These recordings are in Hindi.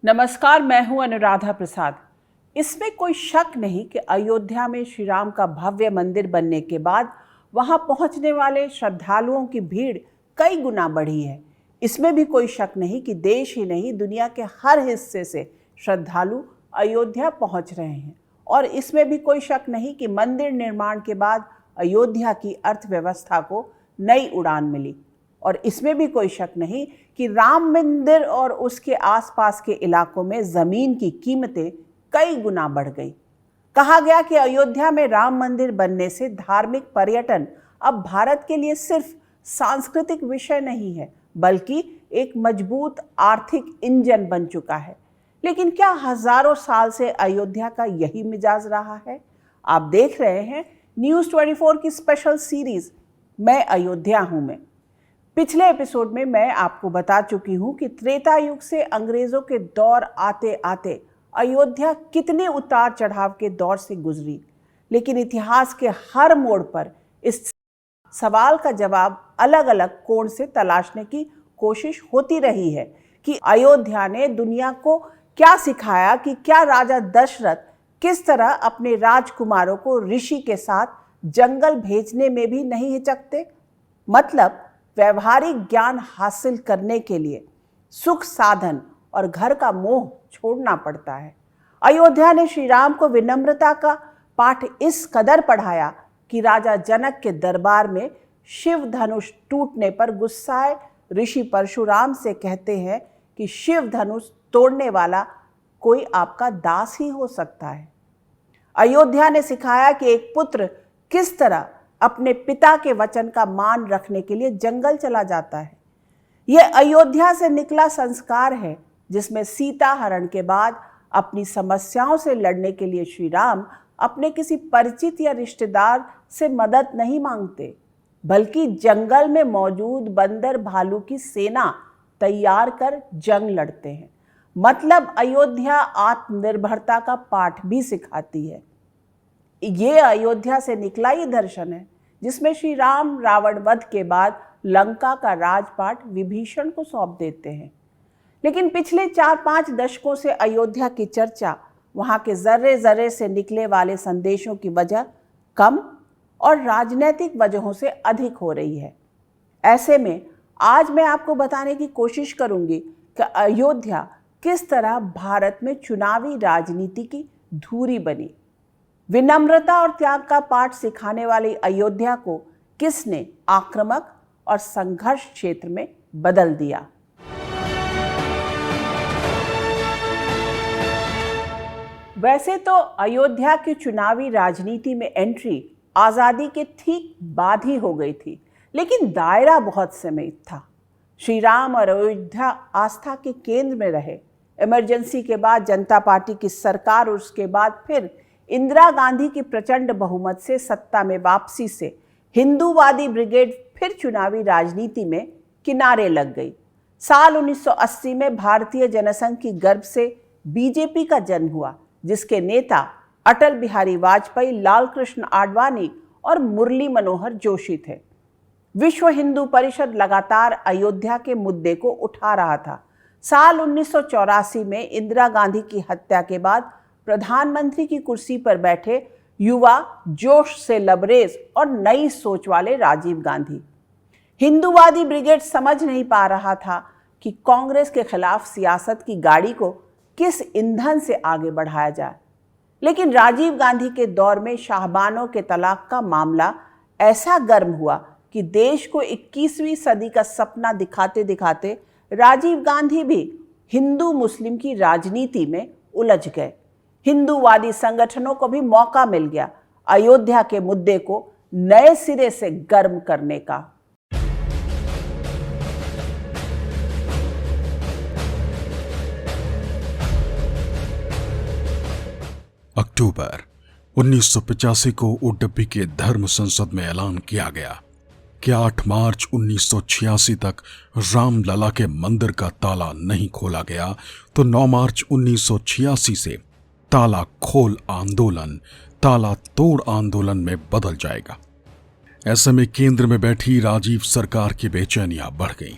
नमस्कार, मैं हूं अनुराधा प्रसाद। इसमें कोई शक नहीं कि अयोध्या में श्री राम का भव्य मंदिर बनने के बाद वहां पहुंचने वाले श्रद्धालुओं की भीड़ कई गुना बढ़ी है। इसमें भी कोई शक नहीं कि देश ही नहीं, दुनिया के हर हिस्से से श्रद्धालु अयोध्या पहुंच रहे हैं। और इसमें भी कोई शक नहीं कि मंदिर निर्माण के बाद अयोध्या की अर्थव्यवस्था को नई उड़ान मिली। और इसमें भी कोई शक नहीं कि राम मंदिर और उसके आसपास के इलाकों में ज़मीन की कीमतें कई गुना बढ़ गई। कहा गया कि अयोध्या में राम मंदिर बनने से धार्मिक पर्यटन अब भारत के लिए सिर्फ सांस्कृतिक विषय नहीं है, बल्कि एक मजबूत आर्थिक इंजन बन चुका है। लेकिन क्या हजारों साल से अयोध्या का यही मिजाज रहा है? आप देख रहे हैं न्यूज़ 24 की स्पेशल सीरीज मैं अयोध्या हूं। मैं पिछले एपिसोड में मैं आपको बता चुकी हूं कि त्रेता युग से अंग्रेजों के दौर आते आते अयोध्या कितने उतार चढ़ाव के दौर से गुजरी। लेकिन इतिहास के हर मोड़ पर इस सवाल का जवाब अलग अलग कोण से तलाशने की कोशिश होती रही है कि अयोध्या ने दुनिया को क्या सिखाया, कि क्या राजा दशरथ किस तरह अपने राजकुमारों को ऋषि के साथ जंगल भेजने में भी नहीं हिचकते। मतलब व्यवहारिक ज्ञान हासिल करने के लिए सुख साधन और घर का मोह छोड़ना पड़ता है। अयोध्या ने श्री राम को विनम्रता का पाठ इस कदर पढ़ाया कि राजा जनक के दरबार में शिव धनुष टूटने पर गुस्साए ऋषि परशुराम से कहते हैं कि शिव धनुष तोड़ने वाला कोई आपका दास ही हो सकता है। अयोध्या ने सिखाया कि एक पुत्र किस तरह अपने पिता के वचन का मान रखने के लिए जंगल चला जाता है। यह अयोध्या से निकला संस्कार है, जिसमें सीता हरण के बाद अपनी समस्याओं से लड़ने के लिए श्री राम अपने किसी परिचित या रिश्तेदार से मदद नहीं मांगते, बल्कि जंगल में मौजूद बंदर भालू की सेना तैयार कर जंग लड़ते हैं। मतलब अयोध्या आत्मनिर्भरता का पाठ भी सिखाती है। ये अयोध्या से निकला ही दर्शन है, जिसमें श्री राम रावण वध के बाद लंका का राजपाट विभीषण को सौंप देते हैं। लेकिन पिछले 4-5 दशकों से अयोध्या की चर्चा वहां के जर्रे जर्रे से निकले वाले संदेशों की वजह कम और राजनीतिक वजहों से अधिक हो रही है। ऐसे में आज मैं आपको बताने की कोशिश करूंगी कि अयोध्या किस तरह भारत में चुनावी राजनीति की धुरी बनी। विनम्रता और त्याग का पाठ सिखाने वाली अयोध्या को किसने आक्रामक और संघर्ष क्षेत्र में बदल दिया। वैसे तो अयोध्या की चुनावी राजनीति में एंट्री आजादी के ठीक बाद ही हो गई थी, लेकिन दायरा बहुत सीमित था। श्री राम और अयोध्या आस्था के केंद्र में रहे। इमरजेंसी के बाद जनता पार्टी की सरकार और उसके बाद फिर इंदिरा गांधी की प्रचंड बहुमत से सत्ता में वापसी से हिंदूवादी ब्रिगेड फिर चुनावी राजनीति में किनारे लग गई। साल 1980 में भारतीय जनसंघ की गर्भ से बीजेपी का जन्म हुआ, जिसके नेता अटल बिहारी वाजपेयी, लाल कृष्ण आडवाणी और मुरली मनोहर जोशी थे। विश्व हिंदू परिषद लगातार अयोध्या के मुद्दे को उठा रहा था। साल 1984 में इंदिरा गांधी की हत्या के बाद प्रधानमंत्री की कुर्सी पर बैठे युवा, जोश से लबरेज और नई सोच वाले राजीव गांधी। हिंदूवादी ब्रिगेड समझ नहीं पा रहा था कि कांग्रेस के खिलाफ सियासत की गाड़ी को किस ईंधन से आगे बढ़ाया जाए। लेकिन राजीव गांधी के दौर में शाहबानों के तलाक का मामला ऐसा गर्म हुआ कि देश को 21वीं सदी का सपना दिखाते दिखाते राजीव गांधी भी हिंदू मुस्लिम की राजनीति में उलझ गए। हिंदूवादी संगठनों को भी मौका मिल गया अयोध्या के मुद्दे को नए सिरे से गर्म करने का। अक्टूबर 1985 को उडुपी के धर्म संसद में ऐलान किया गया कि 8 मार्च 1986 तक रामलला के मंदिर का ताला नहीं खोला गया तो 9 मार्च 1986 से ताला खोल आंदोलन ताला तोड़ आंदोलन में बदल जाएगा। ऐसे में केंद्र में बैठी राजीव सरकार की बेचैनियां बढ़ गईं।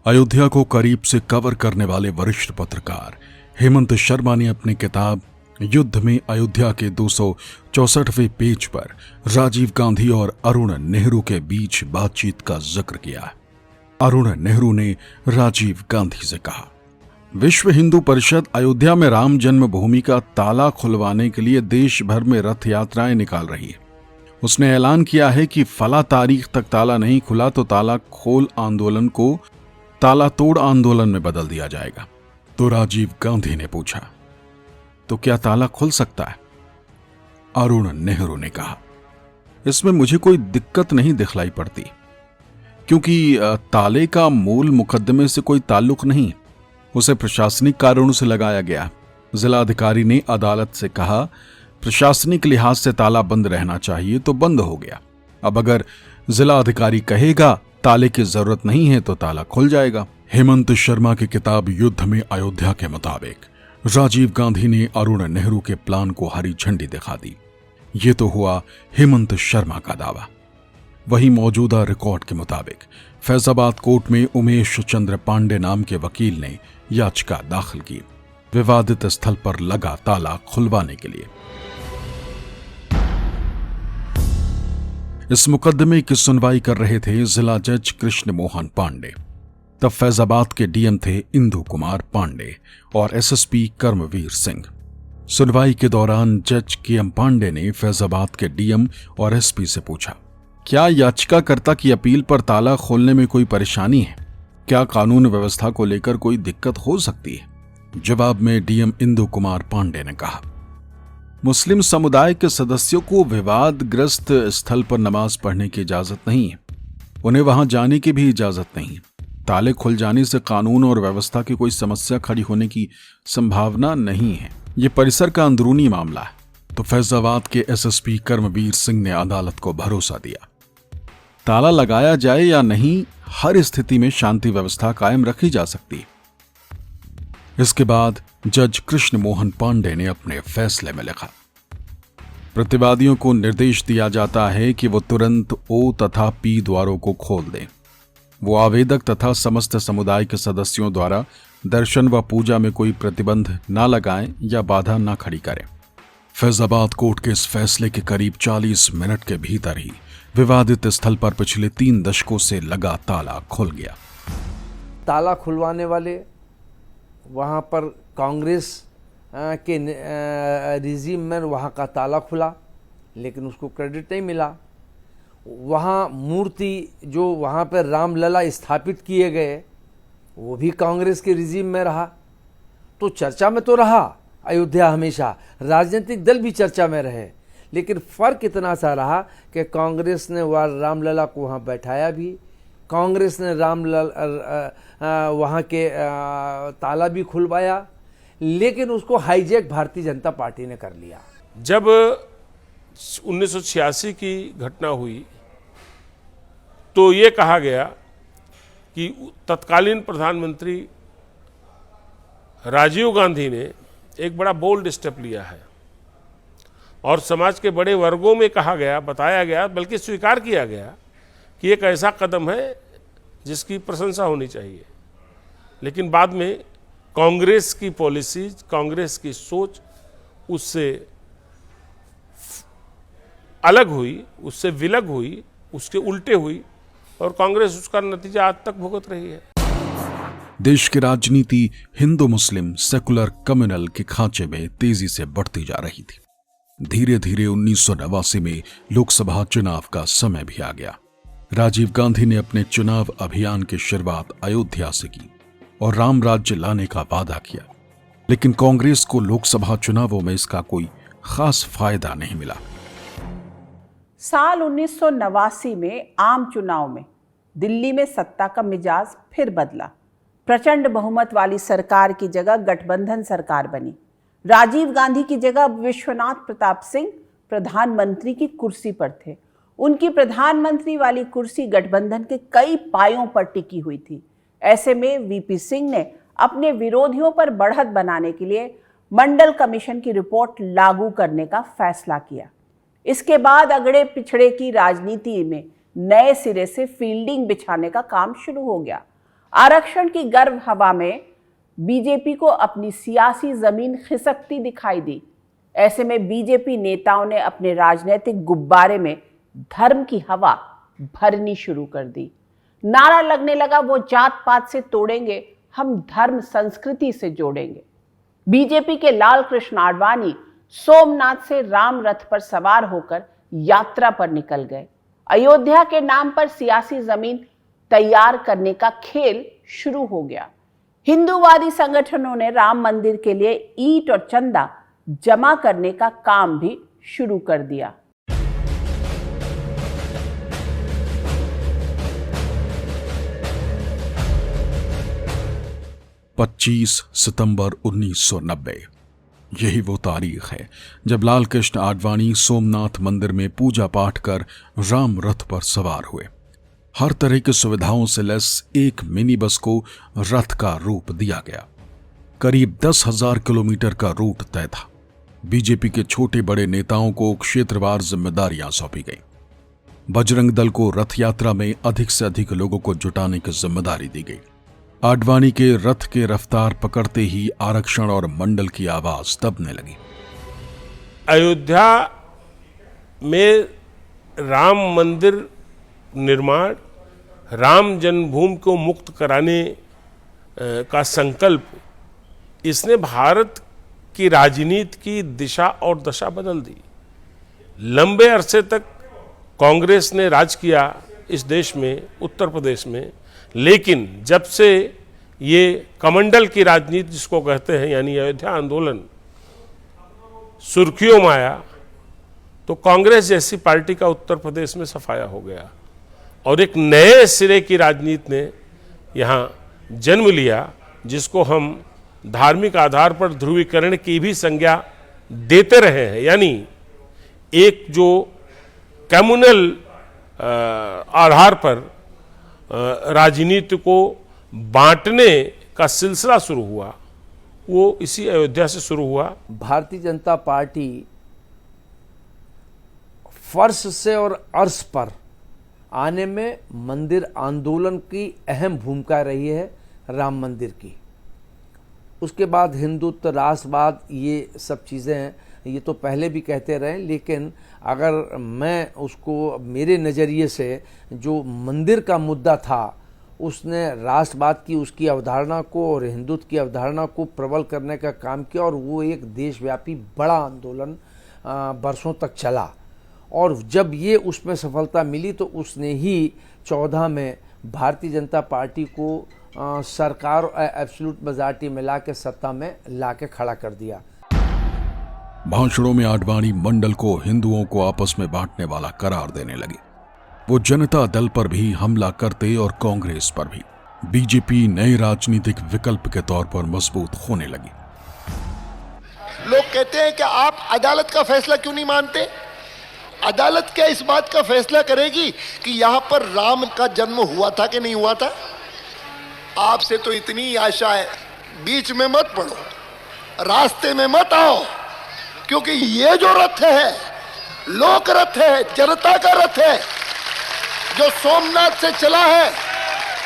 अयोध्या को करीब से कवर करने वाले वरिष्ठ पत्रकार हेमंत शर्मा ने अपनी किताब युद्ध में अयोध्या के 264वें पेज पर राजीव गांधी और अरुण नेहरू के बीच बातचीत का जिक्र किया है। अरुण नेहरू ने राजीव गांधी से कहा, विश्व हिंदू परिषद अयोध्या में राम जन्मभूमि का ताला खुलवाने के लिए देश भर में रथ यात्राएं निकाल रही है। उसने ऐलान किया है कि फला तारीख तक ताला नहीं खुला तो ताला खोल आंदोलन को ताला तोड़ आंदोलन में बदल दिया जाएगा। तो राजीव गांधी ने पूछा, तो क्या ताला खुल सकता है? अरुण नेहरू ने कहा, इसमें मुझे कोई दिक्कत नहीं दिखलाई पड़ती, क्योंकि ताले का मूल मुकदमे से कोई ताल्लुक नहीं, उसे प्रशासनिक कारणों से लगाया गया। जिलाधिकारी ने अदालत से कहा, प्रशासनिक लिहाज से ताला बंद रहना चाहिए तो बंद हो गया। अब अगर जिलाधिकारी कहेगा ताले की जरूरत नहीं है तो ताला खुल जाएगा। हेमंत शर्मा की किताब युद्ध में अयोध्या के मुताबिक राजीव गांधी ने अरुण नेहरू के प्लान को हरी झंडी दिखा दी। ये तो हुआ हेमंत शर्मा का दावा। वही मौजूदा रिकॉर्ड के मुताबिक फैजाबाद कोर्ट में उमेश चंद्र पांडे नाम के वकील ने याचिका दाखिल की विवादित स्थल पर लगा ताला खुलवाने के लिए। इस मुकदमे की सुनवाई कर रहे थे जिला जज कृष्ण मोहन पांडे। तब फैजाबाद के डीएम थे इंदु कुमार पांडे और एसएसपी कर्मवीर सिंह। सुनवाई के दौरान जज केएम पांडे ने फैजाबाद के डीएम और एसपी से पूछा, क्या याचिकाकर्ता की अपील पर ताला खोलने में कोई परेशानी है? क्या कानून व्यवस्था को लेकर कोई दिक्कत हो सकती है? जवाब में डीएम इंदु कुमार पांडे ने कहा, मुस्लिम समुदाय के सदस्यों को विवादग्रस्त स्थल पर नमाज पढ़ने की इजाजत नहीं है, उन्हें वहां जाने की भी इजाजत नहीं है। ताले खुल जाने से कानून और व्यवस्था की कोई समस्या खड़ी होने की संभावना नहीं है। ये परिसर का अंदरूनी मामला है। तो फैजाबाद के एसएसपी कर्मवीर सिंह ने अदालत को भरोसा दिया, ताला लगाया जाए या नहीं, हर स्थिति में शांति व्यवस्था कायम रखी जा सकती है। इसके बाद जज कृष्ण मोहन पांडे ने अपने फैसले में लिखा, प्रतिवादियों को निर्देश दिया जाता है कि वो तुरंत ओ तथा पी द्वारों को खोल दें। वो आवेदक तथा समस्त समुदाय के सदस्यों द्वारा दर्शन व पूजा में कोई प्रतिबंध न लगाएं या बाधा न खड़ी करें। फैजाबाद कोर्ट के इस फैसले के करीब 40 मिनट के भीतर ही विवादित स्थल पर पिछले 3 दशकों से लगा ताला खुल गया। ताला खुलवाने वाले वहाँ पर कांग्रेस के रिजीम में वहाँ का ताला खुला, लेकिन उसको क्रेडिट नहीं मिला। वहाँ मूर्ति जो वहाँ पर रामलला स्थापित किए गए वो भी कांग्रेस के रिजीम में रहा। तो चर्चा में तो रहा अयोध्या, हमेशा राजनीतिक दल भी चर्चा में रहे, लेकिन फ़र्क इतना सा रहा कि कांग्रेस ने वह रामलला को वहाँ बैठाया भी, कांग्रेस ने वहाँ के ताला भी खुलवाया, लेकिन उसको हाईजैक भारतीय जनता पार्टी ने कर लिया। जब 1986 की घटना हुई तो ये कहा गया कि तत्कालीन प्रधानमंत्री राजीव गांधी ने एक बड़ा बोल्ड स्टेप लिया है और समाज के बड़े वर्गों में कहा गया, बताया गया, बल्कि स्वीकार किया गया कि एक ऐसा कदम है जिसकी प्रशंसा होनी चाहिए। लेकिन बाद में कांग्रेस की पॉलिसी, कांग्रेस की सोच उससे अलग हुई, उससे विलग हुई, उसके उल्टे हुई और कांग्रेस उसका नतीजा आज तक भुगत रही है। देश की राजनीति हिंदू मुस्लिम सेकुलर कम्युनल के खांचे में तेजी से बढ़ती जा रही थी। धीरे धीरे 1989 में लोकसभा चुनाव का समय भी आ गया। राजीव गांधी ने अपने चुनाव अभियान की शुरुआत अयोध्या से की और राम राज्य लाने का वादा किया, लेकिन कांग्रेस को लोकसभा चुनावों में इसका कोई खास फायदा नहीं मिला। साल 1989 में आम चुनाव में दिल्ली में सत्ता का मिजाज फिर बदला। प्रचंड बहुमत वाली सरकार की जगह गठबंधन सरकार बनी। राजीव गांधी की जगह विश्वनाथ प्रताप सिंह प्रधानमंत्री की कुर्सी पर थे। उनकी प्रधानमंत्री वाली कुर्सी गठबंधन के कई पायों पर टिकी हुई थी। ऐसे में वीपी सिंह ने अपने विरोधियों पर बढ़त बनाने के लिए मंडल कमीशन की रिपोर्ट लागू करने का फैसला किया। इसके बाद अगड़े पिछड़े की राजनीति में नए सिरे से फील्डिंग बिछाने का काम शुरू हो गया। आरक्षण की गर्म हवा में बीजेपी को अपनी सियासी जमीन खिसकती दिखाई दी। ऐसे में बीजेपी नेताओं ने अपने राजनीतिक गुब्बारे में धर्म की हवा भरनी शुरू कर दी। नारा लगने लगा, वो जात पात से तोड़ेंगे, हम धर्म संस्कृति से जोड़ेंगे। बीजेपी के लाल कृष्ण आडवाणी सोमनाथ से राम रथ पर सवार होकर यात्रा पर निकल गए। अयोध्या के नाम पर सियासी जमीन तैयार करने का खेल शुरू हो गया। हिंदूवादी संगठनों ने राम मंदिर के लिए ईंट और चंदा जमा करने का काम भी शुरू कर दिया। पच्चीस सितंबर 1990 यही वो तारीख है जब लाल कृष्ण आडवाणी सोमनाथ मंदिर में पूजा पाठ कर राम रथ पर सवार हुए। हर तरह की सुविधाओं से लैस एक मिनी बस को रथ का रूप दिया गया। करीब 10,000 किलोमीटर का रूट तय था। बीजेपी के छोटे बड़े नेताओं को क्षेत्रवार जिम्मेदारियां सौंपी गई। बजरंग दल को रथ यात्रा में अधिक से अधिक लोगों को जुटाने की जिम्मेदारी दी गई। आडवाणी के रथ के रफ्तार पकड़ते ही आरक्षण और मंडल की आवाज दबने लगी। अयोध्या में राम मंदिर निर्माण, राम जन्मभूमि को मुक्त कराने का संकल्प, इसने भारत की राजनीति की दिशा और दशा बदल दी। लंबे अरसे तक कांग्रेस ने राज किया इस देश में, उत्तर प्रदेश में, लेकिन जब से ये कमंडल की राजनीति जिसको कहते हैं, यानी अयोध्या आंदोलन सुर्खियों में आया, तो कांग्रेस जैसी पार्टी का उत्तर प्रदेश में सफाया हो गया और एक नए सिरे की राजनीति ने यहाँ जन्म लिया, जिसको हम धार्मिक आधार पर ध्रुवीकरण की भी संज्ञा देते रहे हैं। यानी एक जो कम्युनल आधार पर राजनीति को बांटने का सिलसिला शुरू हुआ, वो इसी अयोध्या से शुरू हुआ। भारतीय जनता पार्टी फर्श से और अर्श पर आने में मंदिर आंदोलन की अहम भूमिका रही है, राम मंदिर की। उसके बाद हिंदुत्व, राष्ट्रवाद, ये सब चीज़ें ये तो पहले भी कहते रहे, लेकिन अगर मैं उसको मेरे नज़रिए से जो मंदिर का मुद्दा था, उसने राष्ट्रवाद की उसकी अवधारणा को और हिंदुत्व की अवधारणा को प्रबल करने का काम किया और वो एक देशव्यापी बड़ा आंदोलन बरसों तक चला। और जब ये उसमें सफलता मिली तो उसने ही 14 में भारतीय जनता पार्टी को सरकार और एब्सोल्यूट मेजॉरिटी में ला के सत्ता में ला के खड़ा कर दिया। भाषणों में आडवाणी मंडल को हिंदुओं को आपस में बांटने वाला करार देने लगे। वो जनता दल पर भी हमला करते और कांग्रेस पर भी। बीजेपी नए राजनीतिक विकल्प के तौर पर मजबूत होने लगी। लोग कहते हैं कि आप अदालत का फैसला क्यों नहीं मानते? अदालत क्या इस बात का फैसला करेगी कि यहां पर राम का जन्म हुआ था कि नहीं हुआ था? आपसे तो इतनी आशा है, बीच में मत पड़ो, रास्ते में मत आओ, क्योंकि ये जो रथ है, लोक रथ है, जनता का रथ है, जो सोमनाथ से चला है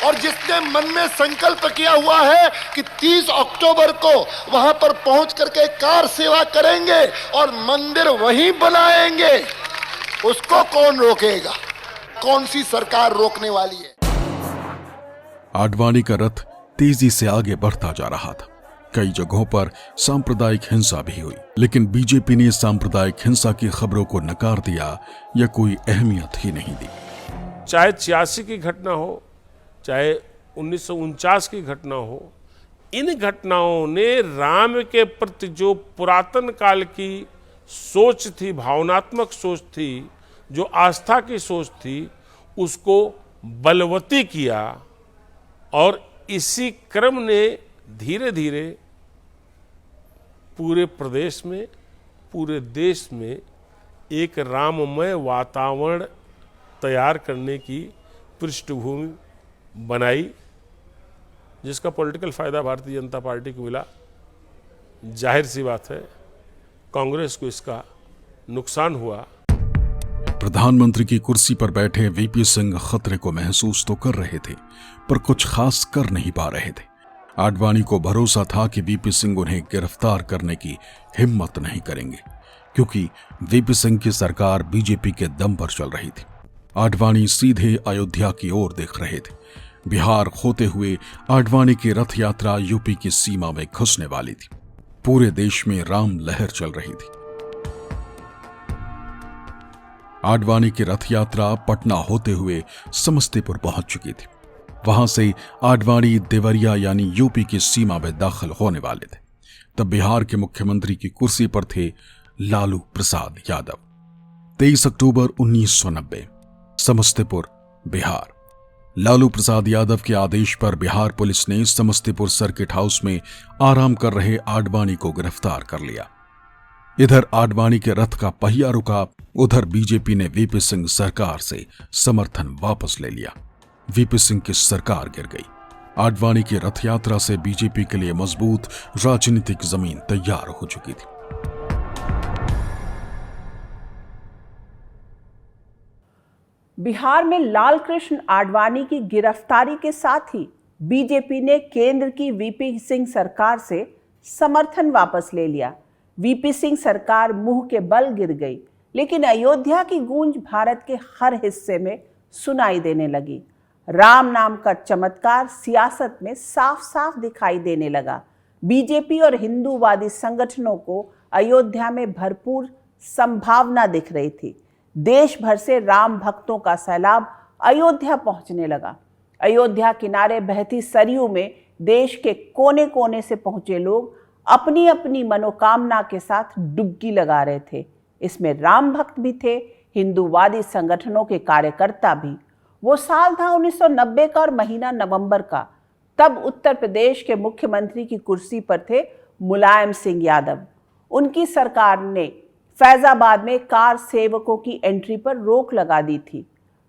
और जिसने मन में संकल्प किया हुआ है कि 30 अक्टूबर को वहां पर पहुंच करके कार सेवा करेंगे और मंदिर वहीं बनाएंगे, उसको कौन रोकेगा? कौन सी सरकार रोकने वाली है? आडवाणी का रथ तेजी से आगे बढ़ता जा रहा था। कई जगहों पर सांप्रदायिक हिंसा भी हुई, लेकिन बीजेपी ने सांप्रदायिक हिंसा की खबरों को नकार दिया या कोई अहमियत ही नहीं दी। चाहे 86 की घटना हो, चाहे 1949 की घटना हो, इन घटनाओं ने राम के प्रति जो पुरातन काल की सोच थी, भावनात्मक सोच थी, जो आस्था की सोच थी, उसको बलवती किया। और इसी क्रम ने धीरे धीरे पूरे प्रदेश में, पूरे देश में एक राममय वातावरण तैयार करने की पृष्ठभूमि बनाई, जिसका पॉलिटिकल फायदा भारतीय जनता पार्टी को मिला। जाहिर सी बात है, कांग्रेस को इसका नुकसान हुआ। प्रधानमंत्री की कुर्सी पर बैठे वीपी सिंह खतरे को महसूस तो कर रहे थे, पर कुछ खास कर नहीं पा रहे थे। आडवाणी को भरोसा था कि वीपी सिंह उन्हें गिरफ्तार करने की हिम्मत नहीं करेंगे, क्योंकि वीपी सिंह की सरकार बीजेपी के दम पर चल रही थी। आडवाणी सीधे अयोध्या की ओर देख रहे थे। बिहार होते हुए आडवाणी की रथ यात्रा यूपी की सीमा में घुसने वाली थी। पूरे देश में राम लहर चल रही थी। आडवाणी की रथ यात्रा पटना होते हुए समस्तीपुर पहुंच चुकी थी। वहां से आडवाणी देवरिया यानी यूपी की सीमा में दाखिल होने वाले थे। तब बिहार के मुख्यमंत्री की कुर्सी पर थे लालू प्रसाद यादव। 23 अक्टूबर 1990, समस्तीपुर, बिहार। लालू प्रसाद यादव के आदेश पर बिहार पुलिस ने समस्तीपुर सर्किट हाउस में आराम कर रहे आडवाणी को गिरफ्तार कर लिया। इधर आडवाणी के रथ का पहिया रुका, उधर बीजेपी ने वीपी सिंह सरकार से समर्थन वापस ले लिया। वीपी सिंह की सरकार गिर गई। आडवाणी की रथ यात्रा से बीजेपी के लिए मजबूत राजनीतिक जमीन तैयार हो चुकी थी। बिहार में लालकृष्ण आडवाणी की गिरफ्तारी के साथ ही बीजेपी ने केंद्र की वीपी सिंह सरकार से समर्थन वापस ले लिया। वीपी सिंह सरकार मुंह के बल गिर गई, लेकिन अयोध्या की गूंज भारत के हर हिस्से में सुनाई देने लगी। राम नाम का चमत्कार सियासत में साफ साफ दिखाई देने लगा। बीजेपी और हिंदूवादी संगठनों को अयोध्या में भरपूर संभावना दिख रही थी। देश भर से राम भक्तों का सैलाब अयोध्या पहुंचने लगा। अयोध्या किनारे बहती सरयू में देश के कोने कोने से पहुंचे लोग अपनी अपनी मनोकामना के साथ डुबकी लगा रहे थे। इसमें राम भक्त भी थे, हिंदूवादी संगठनों के कार्यकर्ता भी। वो साल था 1990 का और महीना नवंबर का। तब उत्तर प्रदेश के मुख्यमंत्री की कुर्सी पर थे मुलायम सिंह यादव। उनकी सरकार ने फैजाबाद में कार सेवकों की एंट्री पर रोक लगा दी थी।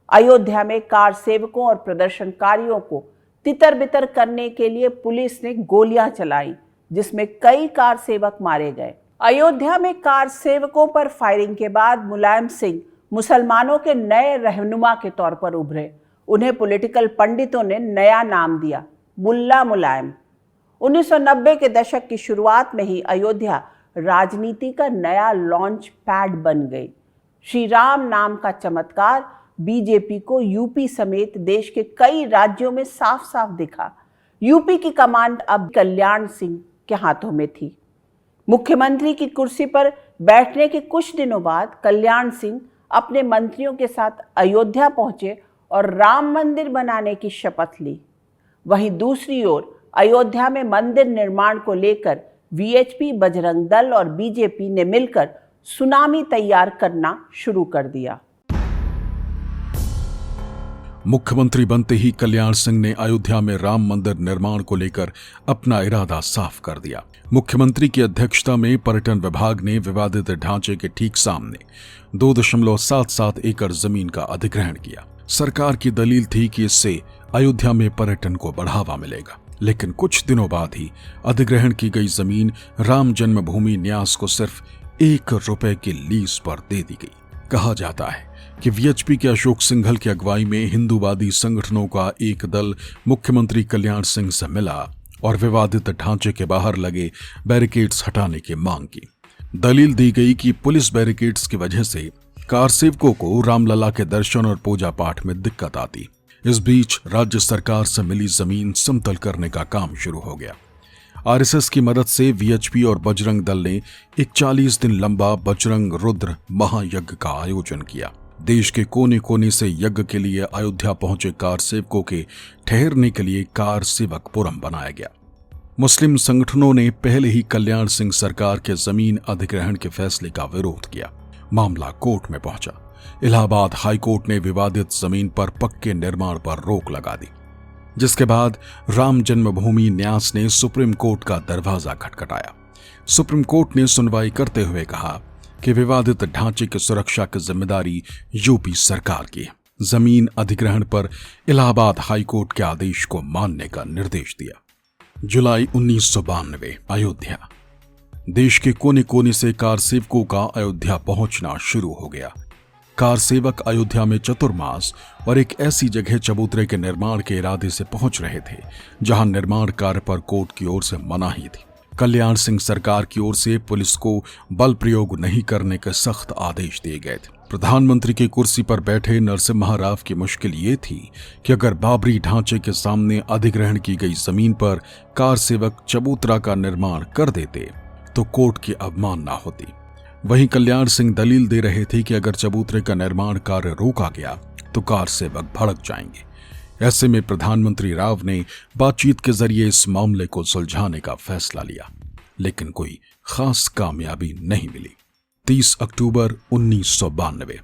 अयोध्या में कार सेवकों और प्रदर्शनकारियों को तितर बितर करने के लिए पुलिस ने गोलियां चलाई, जिसमें कई कार सेवक मारे गए। अयोध्या में कार सेवकों पर फायरिंग के बाद मुलायम सिंह मुसलमानों के नए रहनुमा के तौर पर उभरे। उन्हें पॉलिटिकल पंडितों ने नया नाम दिया, मुल्ला मुलायम। 1990 के दशक की शुरुआत में ही अयोध्या राजनीति का नया लॉन्च पैड बन गई। श्री राम नाम का चमत्कार बीजेपी को यूपी समेत देश के कई राज्यों में साफ साफ दिखा। यूपी की कमांड अब कल्याण सिंह के हाथों में थी। मुख्यमंत्री की कुर्सी पर बैठने के कुछ दिनों बाद कल्याण सिंह अपने मंत्रियों के साथ अयोध्या पहुंचे और राम मंदिर बनाने की शपथ ली। वहीं दूसरी ओर अयोध्या में मंदिर निर्माण को लेकर वीएचपी, बजरंग दल और बीजेपी ने मिलकर सुनामी तैयार करना शुरू कर दिया। मुख्यमंत्री बनते ही कल्याण सिंह ने अयोध्या में राम मंदिर निर्माण को लेकर अपना इरादा साफ कर दिया। मुख्यमंत्री की अध्यक्षता में पर्यटन विभाग ने विवादित ढांचे के ठीक सामने 2.77 एकड़ जमीन का अधिग्रहण किया। सरकार की दलील थी कि इससे अयोध्या में पर्यटन को बढ़ावा मिलेगा, लेकिन कुछ दिनों बाद ही अधिग्रहण की गई जमीन राम जन्मभूमि न्यास को सिर्फ ₹1 की लीज पर दे दी गई। कहा जाता है कि वीएचपी के अशोक सिंघल की अगुवाई में हिंदूवादी संगठनों का एक दल मुख्यमंत्री कल्याण सिंह से मिला और विवादित ढांचे के बाहर लगे बैरिकेड्स हटाने की मांग की। दलील दी गई कि पुलिस बैरिकेड्स की वजह से कार सेवकों को रामलला के दर्शन और पूजा पाठ में दिक्कत आती। इस बीच राज्य सरकार से मिली जमीन समतल करने का काम शुरू हो गया। आरएसएस की मदद से वीएचपी और बजरंग दल ने एक 40 दिन लंबा बजरंग रुद्र महायज्ञ का आयोजन किया। देश के कोने कोने से यज्ञ के लिए अयोध्या पहुंचे कार सेवकों के ठहरने के लिए कार सेवकपुरम बनाया गया। मुस्लिम संगठनों ने पहले ही कल्याण सिंह सरकार के जमीन अधिग्रहण के फैसले का विरोध किया। मामला कोर्ट में पहुंचा। इलाहाबाद हाईकोर्ट ने विवादित जमीन पर पक्के निर्माण पर रोक लगा दी, जिसके बाद राम जन्मभूमि न्यास ने सुप्रीम कोर्ट का दरवाजा खटखटाया। सुप्रीम कोर्ट ने सुनवाई करते हुए कहा कि विवादित ढांचे की सुरक्षा की जिम्मेदारी यूपी सरकार की है। जमीन अधिग्रहण पर इलाहाबाद हाईकोर्ट के आदेश को मानने का निर्देश दिया। जुलाई 1992, अयोध्या। देश के कोने कोने से कार सेवकों का अयोध्या पहुंचना शुरू हो गया। कार सेवक अयोध्या में चतुर्मास और एक ऐसी जगह चबूतरे के निर्माण के इरादे से पहुंच रहे थे जहां निर्माण कार्य पर कोर्ट की ओर से मनाही थी। कल्याण सिंह सरकार की ओर से पुलिस को बल प्रयोग नहीं करने के सख्त आदेश दिए गए थे। प्रधानमंत्री की कुर्सी पर बैठे नरसिम्हा राव की मुश्किल ये थी कि अगर बाबरी ढांचे के सामने अधिग्रहण की गई जमीन पर कार सेवक चबूतरा का निर्माण कर देते तो कोर्ट की अवमानना होती। वहीं कल्याण सिंह दलील दे रहे थे कि अगर चबूतरे का निर्माण कार्य रोका गया तो कार सेवक भड़क जाएंगे। ऐसे में प्रधानमंत्री राव ने बातचीत के जरिए इस मामले को सुलझाने का फैसला लिया, लेकिन कोई खास कामयाबी नहीं मिली। 30 अक्टूबर 1992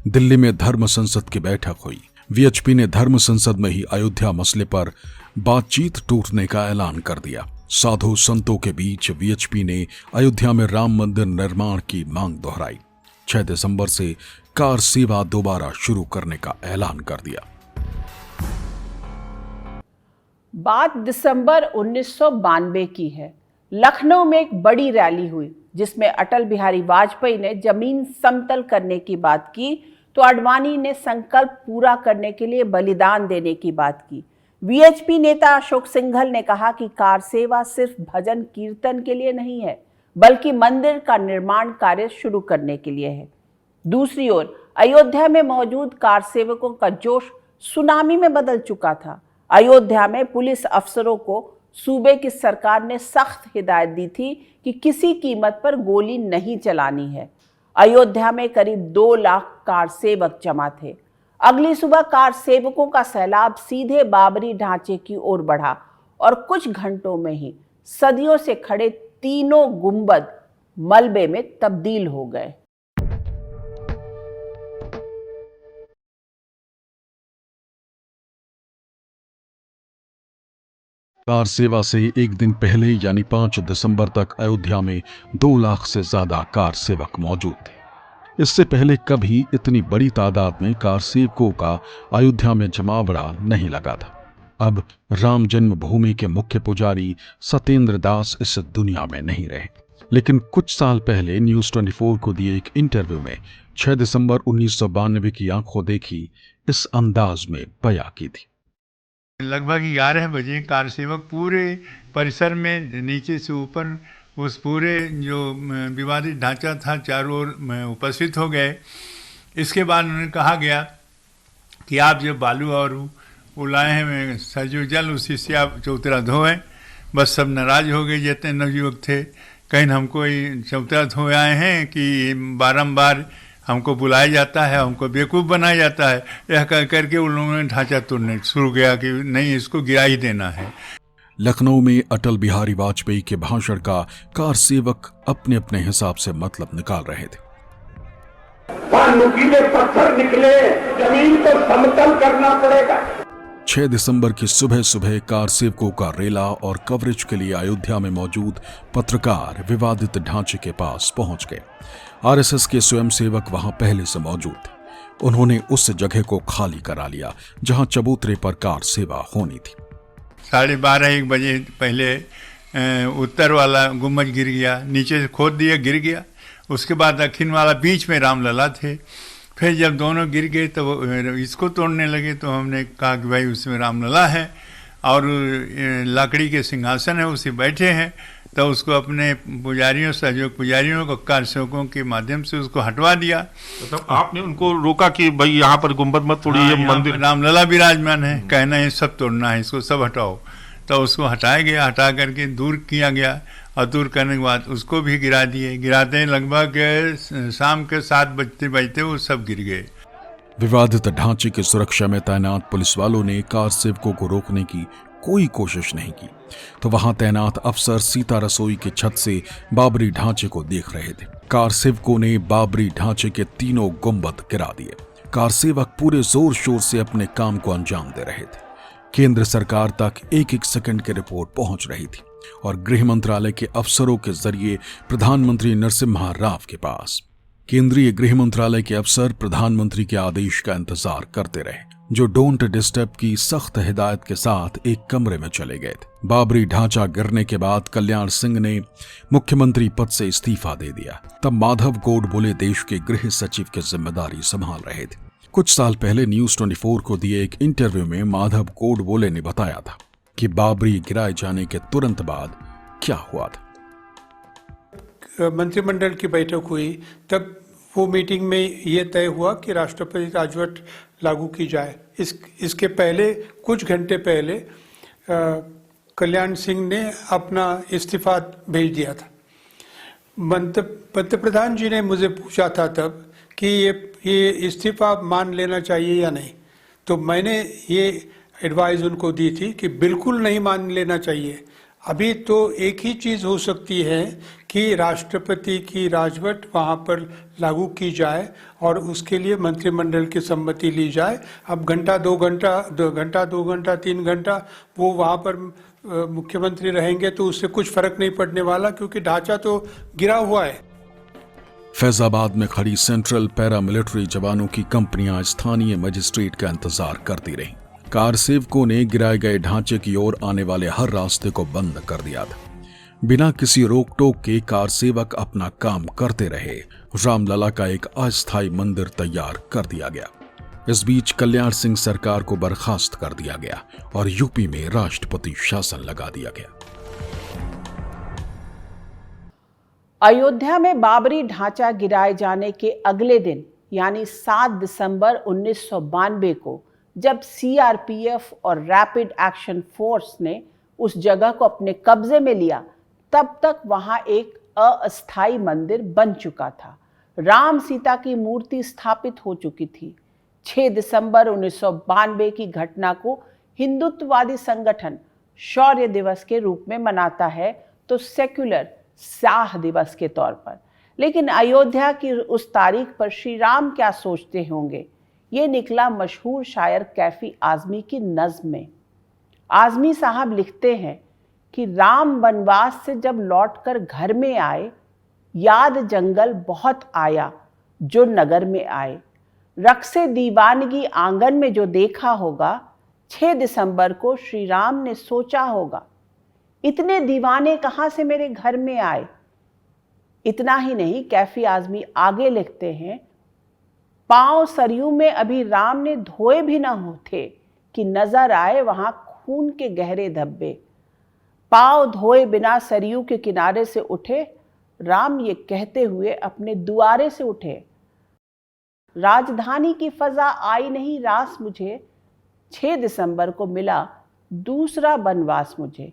दिल्ली में धर्म संसद की बैठक हुई। वीएचपी ने धर्म संसद में ही अयोध्या मसले पर बातचीत टूटने का ऐलान कर दिया। साधु संतों के बीच वीएचपी ने अयोध्या में राम मंदिर निर्माण की मांग दोहराई। 6 दिसंबर से कार सेवा दोबारा शुरू करने का ऐलान कर दिया। बात दिसंबर 1992 की है। लखनऊ में एक बड़ी रैली हुई जिसमें अटल बिहारी वाजपेयी ने जमीन समतल करने की बात की तो आडवाणी ने संकल्प पूरा करने के लिए बलिदान देने की बात की। वीएचपी नेता अशोक सिंघल ने कहा कि कार सेवा सिर्फ भजन कीर्तन के लिए नहीं है बल्कि मंदिर का निर्माण कार्य शुरू करने के लिए है। दूसरी ओर अयोध्या में मौजूद कार सेवकों का जोश सुनामी में बदल चुका था। अयोध्या में पुलिस अफसरों को सूबे की सरकार ने सख्त हिदायत दी थी कि किसी कीमत पर गोली नहीं चलानी है। अयोध्या में करीब 2 लाख कार सेवक जमा थे। अगली सुबह कार सेवकों का सैलाब सीधे बाबरी ढांचे की ओर बढ़ा और कुछ घंटों में ही सदियों से खड़े तीनों गुंबद मलबे में तब्दील हो गए। कार सेवा से एक दिन पहले यानी 5 दिसंबर तक अयोध्या में 2 लाख से ज्यादा कार सेवक मौजूद थे। इससे पहले कभी इतनी बड़ी तादाद में कार सेवकों का अयोध्या में जमावड़ा नहीं लगा था। अब राम जन्मभूमि के मुख्य पुजारी सत्येंद्र दास इस दुनिया में नहीं रहे, लेकिन कुछ साल पहले न्यूज 24 को दिए एक इंटरव्यू में 6 दिसंबर 1992 की आंखों देखी इस अंदाज में बयां की थी। लगभग 11 बजे कार सेवक पूरे परिसर में नीचे से ऊपर उस पूरे जो विवादित ढांचा था चारों ओर उपस्थित हो गए। इसके बाद उन्हें कहा गया कि आप जब बालू और वो लाए हैं सरजू जल उसी से आप चौतरा धोएं। बस सब नाराज हो गए जितने नवयुवक थे, कहीं हमको चौतरा धोए आए हैं कि बारंबार हमको बुलाया जाता है, हमको बेवकूफ़ बनाया जाता है। यह कह करके उन लोगों ने ढांचा तोड़ने शुरू किया कि नहीं, इसको गिरा ही देना है। लखनऊ में अटल बिहारी वाजपेयी के भाषण का कार सेवक अपने अपने हिसाब से मतलब निकाल रहे थे। नुकीले पत्थर निकले, जमीन को समतल करना पड़ेगा। 6 दिसंबर की सुबह सुबह कार सेवकों का रेला और कवरेज के लिए अयोध्या में मौजूद पत्रकार विवादित ढांचे के पास पहुंच गए। आरएसएस के स्वयंसेवक वहां पहले से मौजूद थे। उन्होंने उस जगह को खाली करा लिया जहां चबूतरे पर कार सेवा होनी थी। 12:30-1 बजे पहले उत्तर वाला गुम्बज गिर गया, नीचे से खोद दिया, गिर गया। उसके बाद दक्षिण वाला बीच में रामलला थे। फिर जब दोनों गिर गए तो इसको तोड़ने लगे, तो हमने कहा कि भाई उसमें रामलला है और लकड़ी के सिंहासन है, उसे बैठे हैं। तो उसको अपने पुजारियों, सहयोग पुजारियों को, कार सेवकों के माध्यम से उसको हटवा दिया। मतलब आपने उनको रोका कि भाई यहाँ पर गुंबद मत तोड़िए, मंदिर रामलला विराजमान है, कहना है सब तोड़ना है, इसको सब हटाओ। तो उसको हटाया गया, हटा करके दूर किया गया और दूर करने के बाद उसको भी गिरा दिए। गिराते लगभग शाम के 7 बजते वो सब गिर गए। विवादित ढांचे की सुरक्षा में तैनात पुलिस वालों ने कार सेवकों को रोकने की कोई कोशिश नहीं की, तो वहां तैनात अफसर सीता रसोई की छत से बाबरी ढांचे को देख रहे थे। कार सेवकों ने बाबरी ढांचे के तीनों गुंबद गिरा दिए। कार सेवक पूरे जोर शोर से अपने काम को अंजाम दे रहे थे। केंद्र सरकार तक एक सेकंड की रिपोर्ट पहुंच रही थी और गृह मंत्रालय के अफसरों के जरिए प्रधानमंत्री नरसिम्हा राव के पास। केंद्रीय गृह मंत्रालय के अफसर प्रधानमंत्री के आदेश का इंतजार करते रहे जो डोंट डिस्टर्ब की सख्त हिदायत के साथ एक कमरे में चले गए थे। बाबरी ढांचा गिरने के बाद कल्याण सिंह ने मुख्यमंत्री पद से इस्तीफा दे दिया। तब माधव गोडबोले देश के गृह सचिव की जिम्मेदारी संभाल रहे थे। कुछ साल पहले न्यूज 24 को दिए एक इंटरव्यू में माधव गोडबोले ने बताया था कि बाबरी गिराए जाने के तुरंत बाद क्या हुआ था। मंत्रिमंडल की बैठक हुई, तब वो मीटिंग में ये तय हुआ कि राष्ट्रपति राजवट लागू की जाए। इसके पहले कुछ घंटे पहले कल्याण सिंह ने अपना इस्तीफा भेज दिया था। मंत्री प्रधान जी ने मुझे पूछा था तब कि ये इस्तीफा मान लेना चाहिए या नहीं, तो मैंने ये एडवाइस उनको दी थी कि बिल्कुल नहीं मान लेना चाहिए। अभी तो एक ही चीज़ हो सकती है कि राष्ट्रपति की राजवट वहाँ पर लागू की जाए और उसके लिए मंत्रिमंडल की सम्मति ली जाए। अब घंटा दो घंटा 3 घंटा वो वहाँ पर मुख्यमंत्री रहेंगे तो उससे कुछ फर्क नहीं पड़ने वाला, क्योंकि ढांचा तो गिरा हुआ है। फैजाबाद में खड़ी सेंट्रल पैरामिलिट्री जवानों की कंपनियां स्थानीय मजिस्ट्रेट का इंतजार करती रहीं। कार सेवकों ने गिराए गए ढांचे की ओर आने वाले हर रास्ते को बंद कर दिया था। बिना किसी रोक टोक के कार सेवक अपना काम करते रहे। रामलला का एक अस्थायी मंदिर तैयार कर दिया गया। इस बीच कल्याण सिंह सरकार को बर्खास्त कर दिया गया और यूपी में राष्ट्रपति शासन लगा दिया गया। अयोध्या में बाबरी ढांचा गिराए जाने के अगले दिन यानी 7 दिसंबर 1992 को जब सीआरपीएफ और रैपिड एक्शन फोर्स ने उस जगह को अपने कब्जे में लिया, तब तक वहां एक अस्थायी मंदिर बन चुका था। राम सीता की मूर्ति स्थापित हो चुकी थी। 6 दिसंबर 1992 की घटना को हिंदुत्ववादी संगठन शौर्य दिवस के रूप में मनाता है, तो सेक्युलर साह दिवस के तौर पर। लेकिन अयोध्या की उस तारीख पर श्री राम क्या सोचते होंगे, ये निकला मशहूर शायर कैफी आजमी की नज्म में। आजमी साहब लिखते हैं कि राम वनवास से जब लौटकर घर में आए, याद जंगल बहुत आया जो नगर में आए। रक्से दीवानगी आंगन में जो देखा होगा, 6 दिसंबर को श्री राम ने सोचा होगा, इतने दीवाने कहाँ से मेरे घर में आए। इतना ही नहीं, कैफी आजमी आगे लिखते हैं, पांव सरयू में अभी राम ने धोए भी न होते कि नजर आए वहां खून के गहरे धब्बे। पांव धोए बिना सरयू के किनारे से उठे, राम ये कहते हुए अपने दुआरे से उठे, राजधानी की फजा आई नहीं रास मुझे, 6 दिसंबर को मिला दूसरा बनवास मुझे।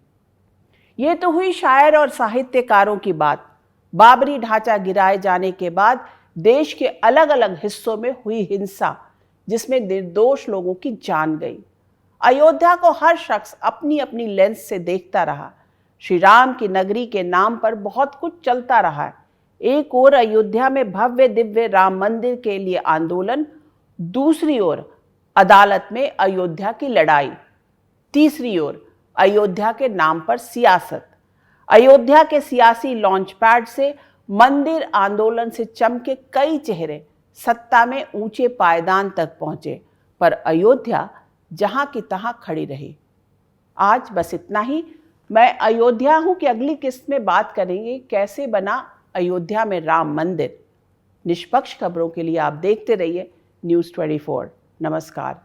ये तो हुई शायर और साहित्यकारों की बात। बाबरी ढांचा गिराए जाने के बाद देश के अलग अलग हिस्सों में हुई हिंसा, जिसमें निर्दोष लोगों की जान गई। अयोध्या को हर शख्स अपनी अपनी लेंस से देखता रहा। श्री राम की नगरी के नाम पर बहुत कुछ चलता रहा। एक ओर अयोध्या में भव्य दिव्य राम मंदिर के लिए आंदोलन, दूसरी ओर अदालत में अयोध्या की लड़ाई, तीसरी ओर अयोध्या के नाम पर सियासत। अयोध्या के सियासी लॉन्च पैड से मंदिर आंदोलन से चमके कई चेहरे सत्ता में ऊंचे पायदान तक पहुंचे, पर अयोध्या जहां की तहां खड़ी रही। आज बस इतना ही। मैं अयोध्या हूं कि अगली किस्त में बात करेंगे कैसे बना अयोध्या में राम मंदिर। निष्पक्ष खबरों के लिए आप देखते रहिए न्यूज़ 24। नमस्कार।